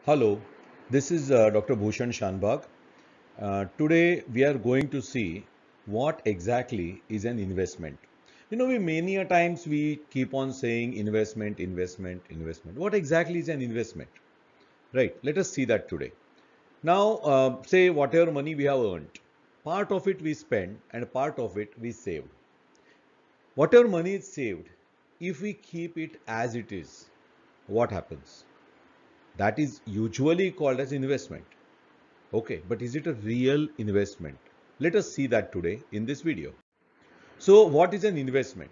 Hello, this is Dr. Bhushan Shanbag. Today we are going to see what exactly is an investment. We many a times we keep on saying investment, investment, investment. What exactly is an investment? Right, let us see that today. Now, say whatever money we have earned, part of it we spend and part of it we save. Whatever money is saved, if we keep it as it is, what happens? That is usually called as investment. Okay, but is it a real investment? Let us see that today in this video. So, what is an investment?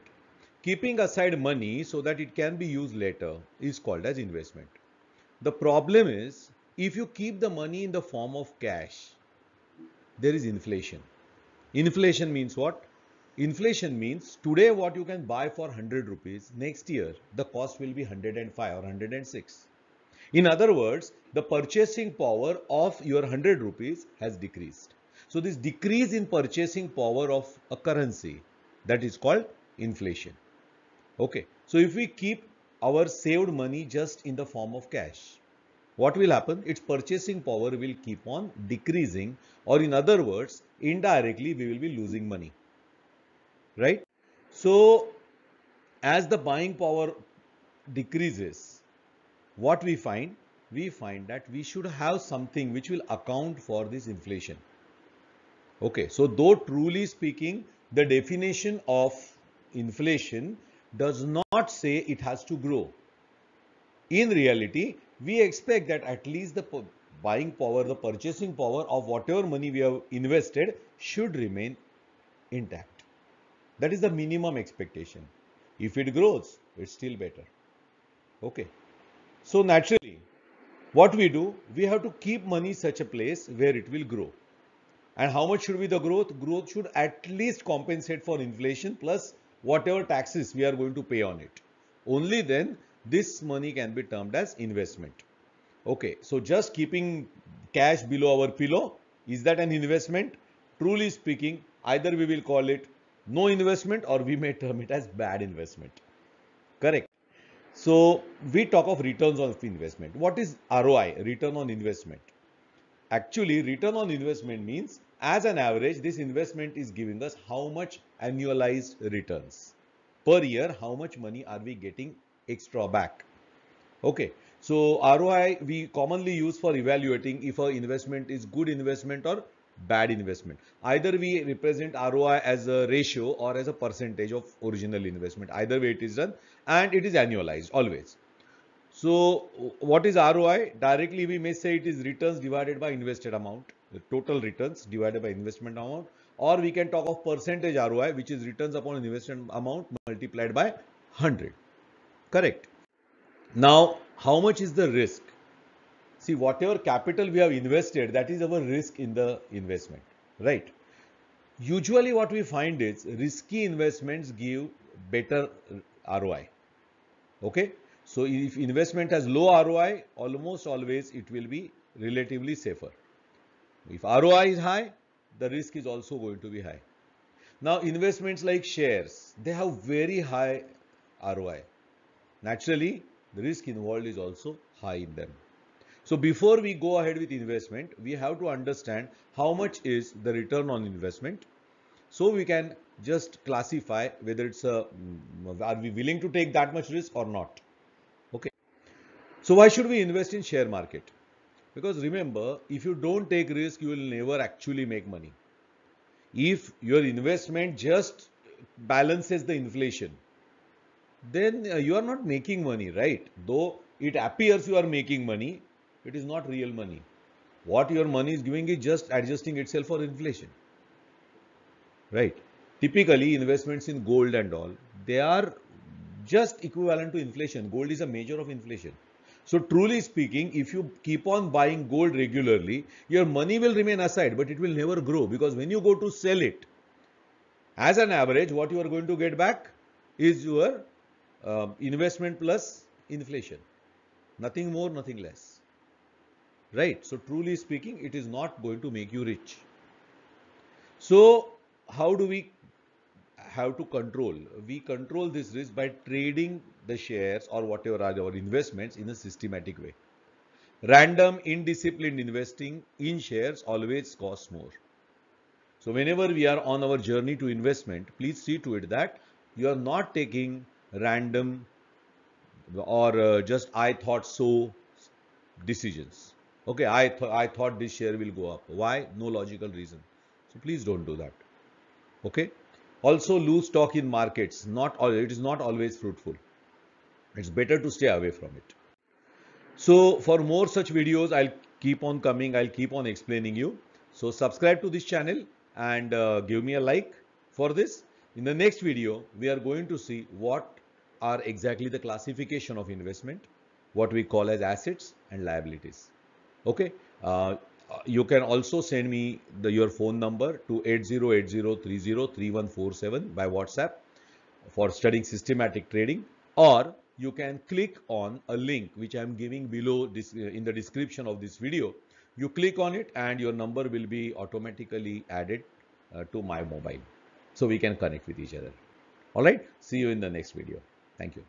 Keeping aside money so that it can be used later is called as investment. The problem is, if you keep the money in the form of cash, there is inflation. Inflation means what? Inflation means today what you can buy for 100 rupees, next year the cost will be 105 or 106. In other words, the purchasing power of your 100 rupees has decreased. So this decrease in purchasing power of a currency, that is called inflation. Okay. So if we keep our saved money just in the form of cash, what will happen? Its purchasing power will keep on decreasing, or in other words, indirectly we will be losing money. Right? So as the buying power decreases, what we find? We find that we should have something which will account for this inflation. Okay, so though truly speaking, the definition of inflation does not say it has to grow. In reality, we expect that at least the buying power, the purchasing power of whatever money we have invested should remain intact. That is the minimum expectation. If it grows, it's still better. Okay. So naturally, what we do, we have to keep money such a place where it will grow. And how much should be the growth? Growth should at least compensate for inflation plus whatever taxes we are going to pay on it. Only then this money can be termed as investment. Okay, so just keeping cash below our pillow, is that an investment? Truly speaking, either we will call it no investment or we may term it as bad investment. Correct. So we talk of returns on investment. What is ROI, return on investment? Actually, return on investment means as an average, this investment is giving us how much annualized returns. Per year, how much money are we getting extra back? Okay, so ROI we commonly use for evaluating if our investment is good investment or bad investment. Either we represent ROI as a ratio or as a percentage of original investment. Either way it is done, and it is annualized always. So what is ROI? Directly we may say it is returns divided by invested amount, the total returns divided by investment amount, or we can talk of percentage ROI, which is returns upon investment amount multiplied by 100. Correct. Now, how much is the risk? See, whatever capital we have invested, that is our risk in the investment, right? Usually what we find is risky investments give better ROI. Okay, so if investment has low ROI, almost always it will be relatively safer. If ROI is high, the risk is also going to be high. Now investments like shares, they have very high ROI. Naturally, the risk involved is also high in them. So before we go ahead with investment, we have to understand how much is the return on investment. So we can just classify whether it's are we willing to take that much risk or not. Okay. So why should we invest in share market? Because remember, if you don't take risk, you will never actually make money. If your investment just balances the inflation, then you are not making money, right? Though it appears you are making money, it is not real money. What your money is giving is just adjusting itself for inflation, right? Typically, investments in gold and all, they are just equivalent to inflation. Gold is a measure of inflation. So truly speaking, if you keep on buying gold regularly, your money will remain aside, but it will never grow because when you go to sell it, as an average, what you are going to get back is your investment plus inflation. Nothing more, nothing less. Right? So truly speaking, it is not going to make you rich. So how do we have to control? We control this risk by trading the shares or whatever are our investments in a systematic way. Random, indisciplined investing in shares always costs more. So whenever we are on our journey to investment, please see to it that you are not taking random or just I thought so decisions. Okay, I thought this share will go up. Why? No logical reason. So please don't do that. Okay. Also, lose stock in markets. It is not always fruitful. It's better to stay away from it. So for more such videos, I'll keep on coming. I'll keep on explaining you. So subscribe to this channel and give me a like for this. In the next video, we are going to see what are exactly the classification of investment, what we call as assets and liabilities. Okay. You can also send me your phone number to 8080303147 by WhatsApp for studying systematic trading, or you can click on a link which I am giving below this in the description of this video. You click on it and your number will be automatically added to my mobile, so we can connect with each other. All right, see you in the next video. Thank you.